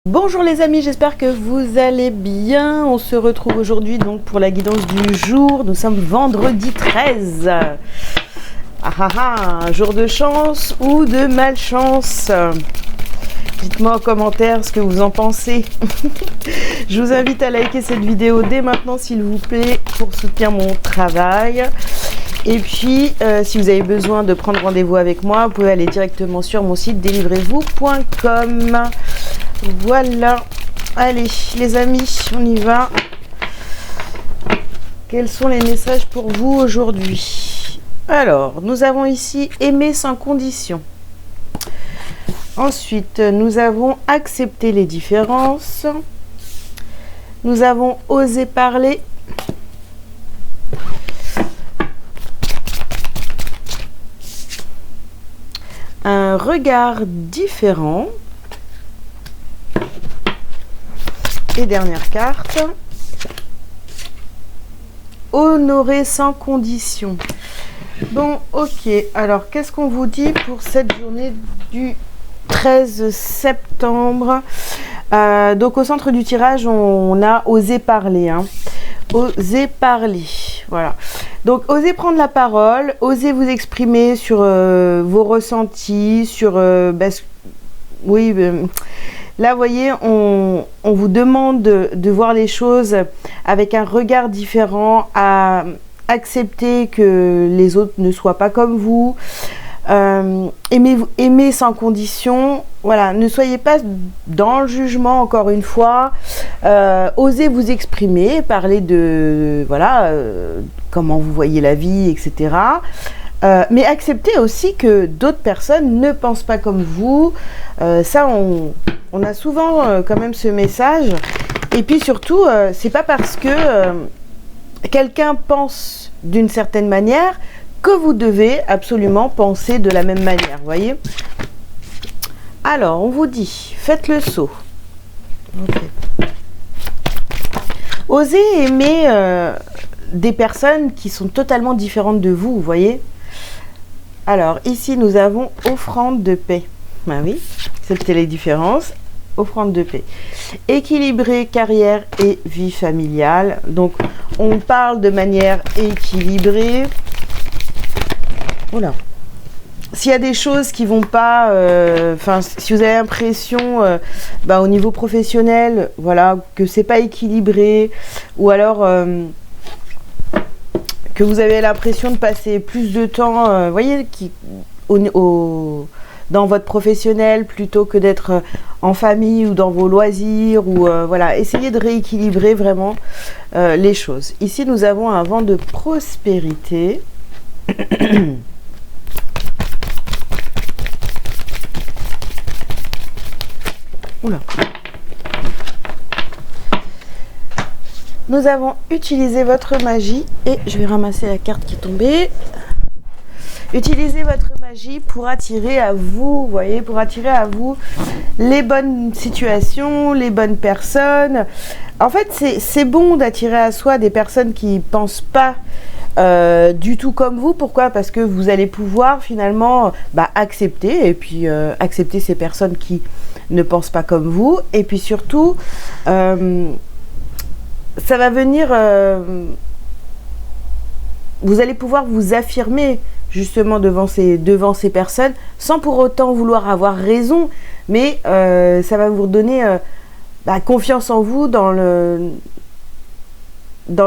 Bonjour les amis, j'espère que vous allez bien. On se retrouve aujourd'hui donc pour la guidance du jour. Nous sommes vendredi 13. Un jour de chance ou de malchance? Dites-moi en commentaire ce que vous en pensez. Je vous invite à liker cette vidéo dès maintenant s'il vous plaît pour soutenir mon travail. Et puis, si vous avez besoin de prendre rendez-vous avec moi, vous pouvez aller directement sur mon site délivrez-vous.com. Voilà. Allez, les amis, on y va. Quels sont les messages pour vous aujourd'hui? Alors, nous avons ici aimer sans condition. Ensuite, nous avons accepter les différences. Nous avons osé parler. Un regard différent. Et dernière carte. Honorer sans condition. Bon, ok. Alors, qu'est-ce qu'on vous dit pour cette journée du 13 septembre? Donc, au centre du tirage, on a osé parler. Hein. Osez parler. Voilà. Donc, osez prendre la parole. Osez vous exprimer sur vos ressentis, sur... oui... Là, vous voyez, on vous demande de voir les choses avec un regard différent, à accepter que les autres ne soient pas comme vous, aimer sans condition. Voilà, ne soyez pas dans le jugement, encore une fois. Osez vous exprimer, parler de voilà comment vous voyez la vie, etc. Mais acceptez aussi que d'autres personnes ne pensent pas comme vous. Ça, on a souvent quand même ce message. Et puis surtout, c'est pas parce que quelqu'un pense d'une certaine manière que vous devez absolument penser de la même manière, vous voyez. Alors, on vous dit, faites le saut. Okay. Osez aimer des personnes qui sont totalement différentes de vous, vous voyez. Alors, ici, nous avons offrande de paix. Ben oui, c'était les différences. Offrande de paix. Équilibrer carrière et vie familiale. Donc, on parle de manière équilibrée. Voilà. S'il y a des choses qui vont pas, si vous avez l'impression, au niveau professionnel, voilà, que c'est pas équilibré, ou alors que vous avez l'impression de passer plus de temps, voyez, dans votre professionnel plutôt que d'être en famille ou dans vos loisirs, ou voilà, essayez de rééquilibrer vraiment les choses. Ici, nous avons un vent de prospérité. Oula. Nous avons utilisé votre magie et je vais ramasser la carte qui est tombée. Utilisez votre magie pour attirer à vous, vous voyez, pour attirer à vous les bonnes situations, les bonnes personnes. En fait, c'est bon d'attirer à soi des personnes qui ne pensent pas du tout comme vous. Pourquoi? Parce que vous allez pouvoir finalement accepter, et puis accepter ces personnes qui ne pensent pas comme vous. Et puis surtout, ça va venir... vous allez pouvoir vous affirmer justement devant ces personnes, sans pour autant vouloir avoir raison, mais ça va vous redonner confiance en vous dans le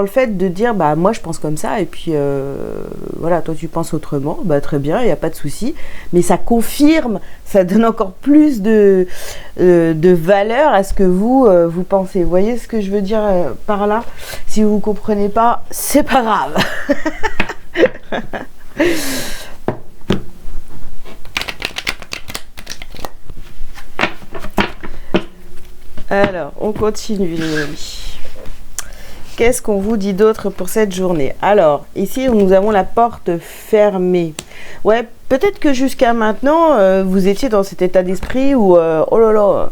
fait de dire moi je pense comme ça, et puis voilà, toi tu penses autrement, très bien, il n'y a pas de souci, mais ça confirme, ça donne encore plus de valeur à ce que vous pensez. Vous voyez ce que je veux dire par là? Si vous ne comprenez pas, c'est pas grave. Alors, on continue les amis. Qu'est-ce qu'on vous dit d'autre pour cette journée? Alors, ici, nous avons la porte fermée. Ouais, peut-être que jusqu'à maintenant, vous étiez dans cet état d'esprit où, oh là là,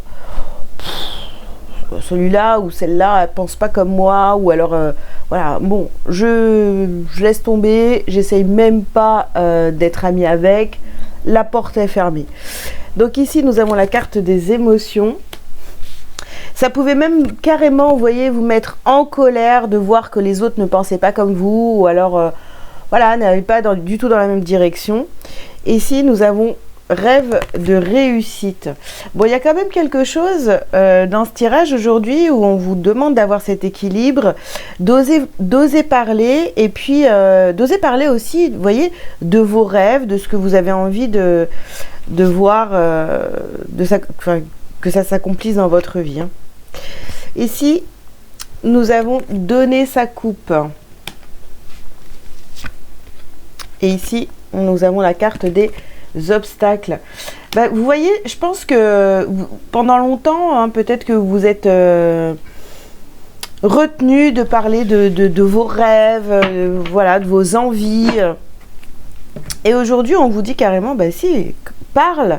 celui-là ou celle-là, elle pense pas comme moi, ou alors, voilà, bon, je laisse tomber, j'essaye même pas d'être amie avec, la porte est fermée. Donc ici, nous avons la carte des émotions. Ça pouvait même carrément, vous voyez, vous mettre en colère de voir que les autres ne pensaient pas comme vous, ou alors, voilà, n'allaient pas du tout dans la même direction. Et ici, nous avons rêve de réussite. Bon, il y a quand même quelque chose dans ce tirage aujourd'hui où on vous demande d'avoir cet équilibre, d'oser parler, et puis d'oser parler aussi, vous voyez, de vos rêves, de ce que vous avez envie de voir, que ça s'accomplisse dans votre vie. Hein. Ici, nous avons donné sa coupe. Et ici, nous avons la carte des obstacles. Bah, vous voyez, je pense que pendant longtemps, hein, peut-être que vous êtes retenu de parler de vos rêves, voilà, de vos envies. Et aujourd'hui, on vous dit carrément, bah si, parle,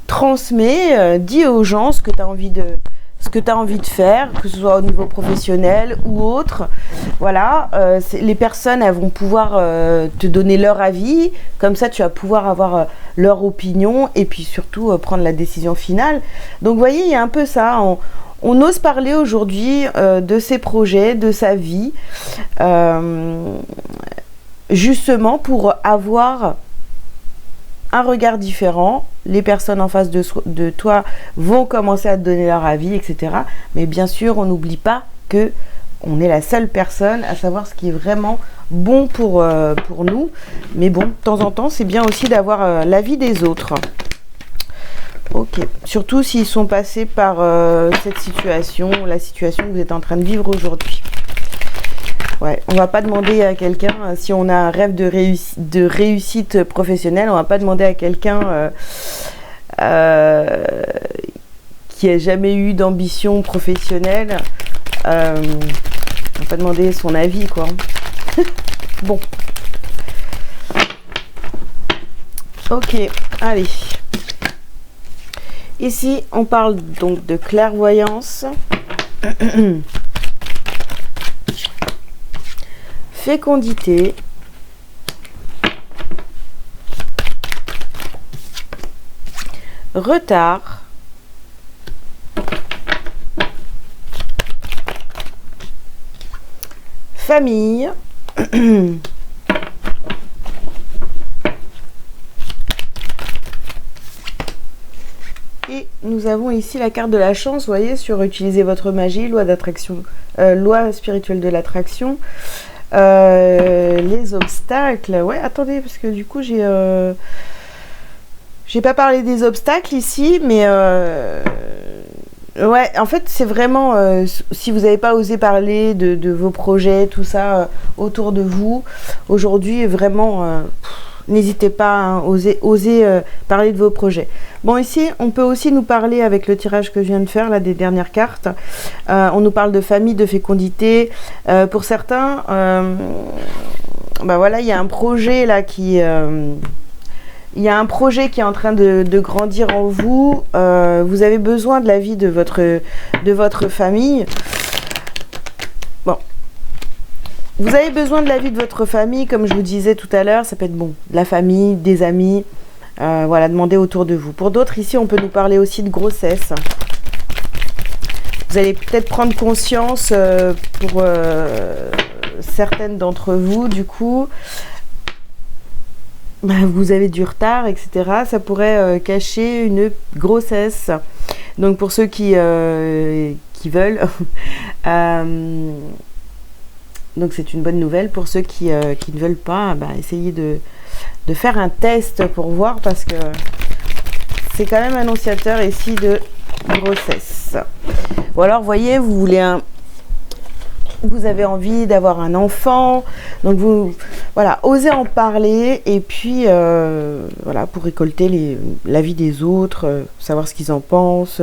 transmets, dis aux gens ce que tu as envie de faire, que ce soit au niveau professionnel ou autre. Voilà, les personnes, elles vont pouvoir te donner leur avis, comme ça tu vas pouvoir avoir leur opinion et puis surtout prendre la décision finale. Donc vous voyez, il y a un peu ça, on ose parler aujourd'hui de ses projets, de sa vie, justement pour avoir un regard différent. Les personnes en face de toi vont commencer à te donner leur avis, etc. Mais bien sûr, on n'oublie pas que on est la seule personne à savoir ce qui est vraiment bon pour nous. Mais bon, de temps en temps, c'est bien aussi d'avoir l'avis des autres. Ok. Surtout s'ils sont passés par cette situation, la situation que vous êtes en train de vivre aujourd'hui. Ouais, on va pas demander à quelqu'un, si on a un rêve de réussite professionnelle, on va pas demander à quelqu'un qui a jamais eu d'ambition professionnelle, on va pas demander son avis, quoi. Bon. Ok, allez. Ici, on parle donc de clairvoyance. Fécondité, retard, famille, et nous avons ici la carte de la chance, vous voyez, sur utiliser votre magie, loi d'attraction, loi spirituelle de l'attraction. Les obstacles, ouais, attendez, parce que du coup j'ai pas parlé des obstacles ici, mais ouais, en fait c'est vraiment si vous n'avez pas osé parler de vos projets, tout ça autour de vous aujourd'hui, vraiment n'hésitez pas, hein, osez parler de vos projets. Bon, ici, on peut aussi nous parler, avec le tirage que je viens de faire, là, des dernières cartes, on nous parle de famille, de fécondité. Pour certains, bah voilà, il y a un projet là qui... il y a un projet qui est en train de grandir en vous. Vous avez besoin de l'avis de votre famille. Bon. Vous avez besoin de l'avis de votre famille, comme je vous disais tout à l'heure. Ça peut être bon, de la famille, des amis. Voilà, demandez autour de vous. Pour d'autres, ici, on peut nous parler aussi de grossesse. Vous allez peut-être prendre conscience pour certaines d'entre vous, du coup, bah, vous avez du retard, etc. Ça pourrait cacher une grossesse. Donc pour ceux qui veulent, donc c'est une bonne nouvelle. Pour ceux qui ne veulent pas, bah, essayez de faire un test pour voir, parce que c'est quand même annonciateur ici de grossesse. Ou alors, vous voyez, vous avez envie d'avoir un enfant, donc vous, voilà, osez en parler, et puis voilà, pour récolter l'avis des autres, savoir ce qu'ils en pensent,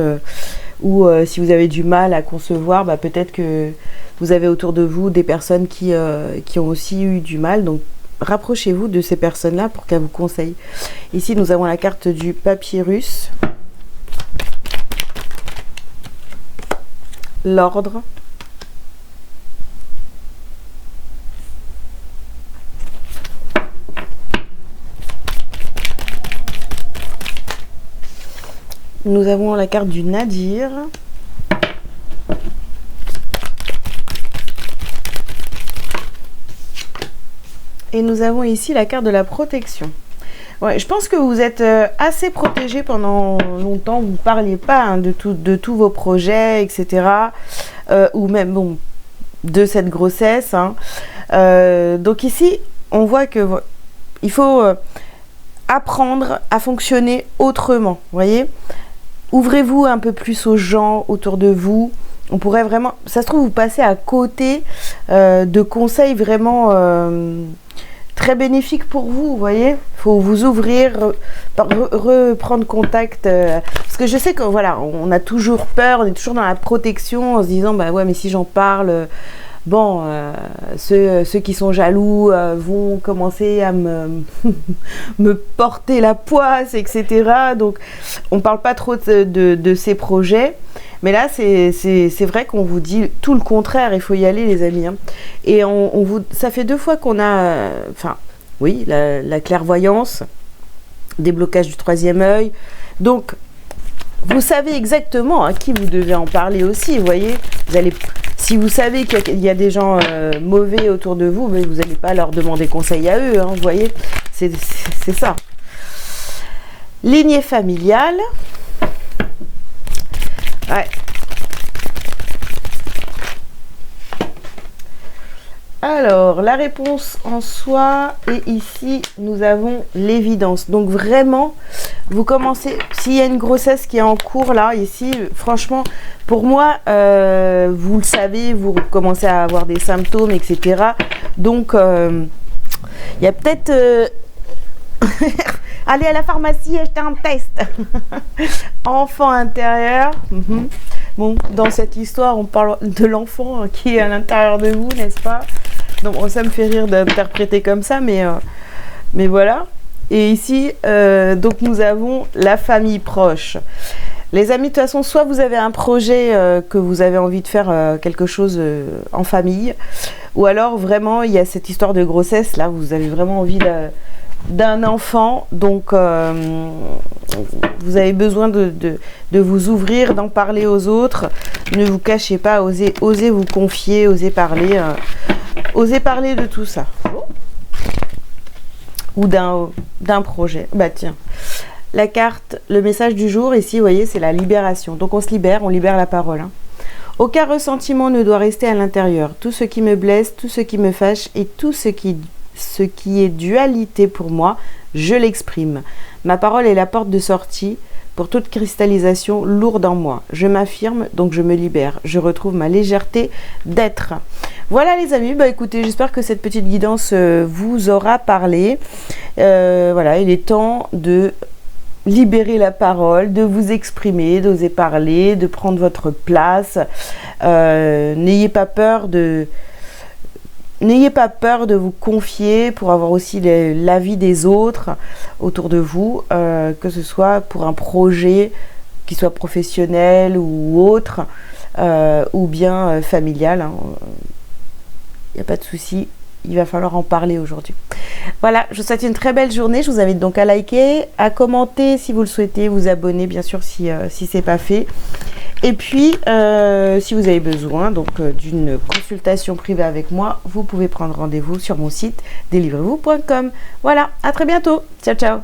ou si vous avez du mal à concevoir, bah, peut-être que vous avez autour de vous des personnes qui ont aussi eu du mal, donc rapprochez-vous de ces personnes-là pour qu'elles vous conseillent. Ici, nous avons la carte du papyrus, l'ordre, nous avons la carte du nadir, Et nous avons ici la carte de la protection. Ouais, je pense que vous êtes assez protégé pendant longtemps. Vous ne parliez pas hein, de tous vos projets, etc. Ou même bon, de cette grossesse. Hein. Donc ici, on voit que il faut apprendre à fonctionner autrement. Vous voyez, ouvrez-vous un peu plus aux gens autour de vous. On pourrait vraiment, ça se trouve, vous passez à côté de conseils vraiment très bénéfiques pour vous, vous voyez. Il faut vous ouvrir, reprendre contact. Parce que je sais que voilà, on a toujours peur, on est toujours dans la protection en se disant, bah ouais, mais si j'en parle, bon, ceux qui sont jaloux vont commencer à me porter la poisse, etc. Donc, on ne parle pas trop de ces projets. Mais là, c'est vrai qu'on vous dit tout le contraire. Il faut y aller, les amis. Hein. Et ça fait 2 fois qu'on a... Enfin, oui, la clairvoyance, déblocage du 3e œil. Donc, vous savez exactement à qui vous devez en parler aussi, vous voyez. Si vous savez qu'il y a des gens mauvais autour de vous, mais vous n'allez pas leur demander conseil à eux, hein, vous voyez. C'est ça. Lignée familiale. Ouais. Alors, la réponse en soi, et ici, nous avons l'évidence. Donc, vraiment, vous commencez, s'il y a une grossesse qui est en cours, là, ici, franchement, pour moi, vous le savez, vous commencez à avoir des symptômes, etc. Donc, il y a peut-être... Allez à la pharmacie, acheter un test. Enfant intérieur. Bon, dans cette histoire, on parle de l'enfant qui est à l'intérieur de vous, n'est-ce pas? Donc, ça me fait rire d'interpréter comme ça, mais voilà. Et ici, donc nous avons la famille proche. Les amis, de toute façon, soit vous avez un projet que vous avez envie de faire quelque chose en famille, ou alors vraiment, il y a cette histoire de grossesse, là, vous avez vraiment envie d'un enfant, donc vous avez besoin de vous ouvrir, d'en parler aux autres. Ne vous cachez pas, osez vous confier, osez parler de tout ça. Ou d'un projet. Bah tiens, la carte, le message du jour, ici, vous voyez, c'est la libération. Donc on se libère, on libère la parole. Hein. Aucun ressentiment ne doit rester à l'intérieur. Tout ce qui me blesse, tout ce qui me fâche et tout ce qui est dualité pour moi, je l'exprime. Ma parole est la porte de sortie pour toute cristallisation lourde en moi. Je m'affirme, donc je me libère. Je retrouve ma légèreté d'être. Voilà les amis, bah écoutez, j'espère que cette petite guidance vous aura parlé. Voilà, il est temps de libérer la parole, de vous exprimer, d'oser parler, de prendre votre place. N'ayez pas peur de vous confier pour avoir aussi l'avis des autres autour de vous, que ce soit pour un projet qui soit professionnel ou autre, ou bien familial. Hein. Il n'y a pas de souci, il va falloir en parler aujourd'hui. Voilà, je vous souhaite une très belle journée. Je vous invite donc à liker, à commenter si vous le souhaitez, vous abonner bien sûr si ce n'est pas fait. Et puis, si vous avez besoin d'une consultation privée avec moi, vous pouvez prendre rendez-vous sur mon site delivrez-vous.com. Voilà, à très bientôt. Ciao, ciao.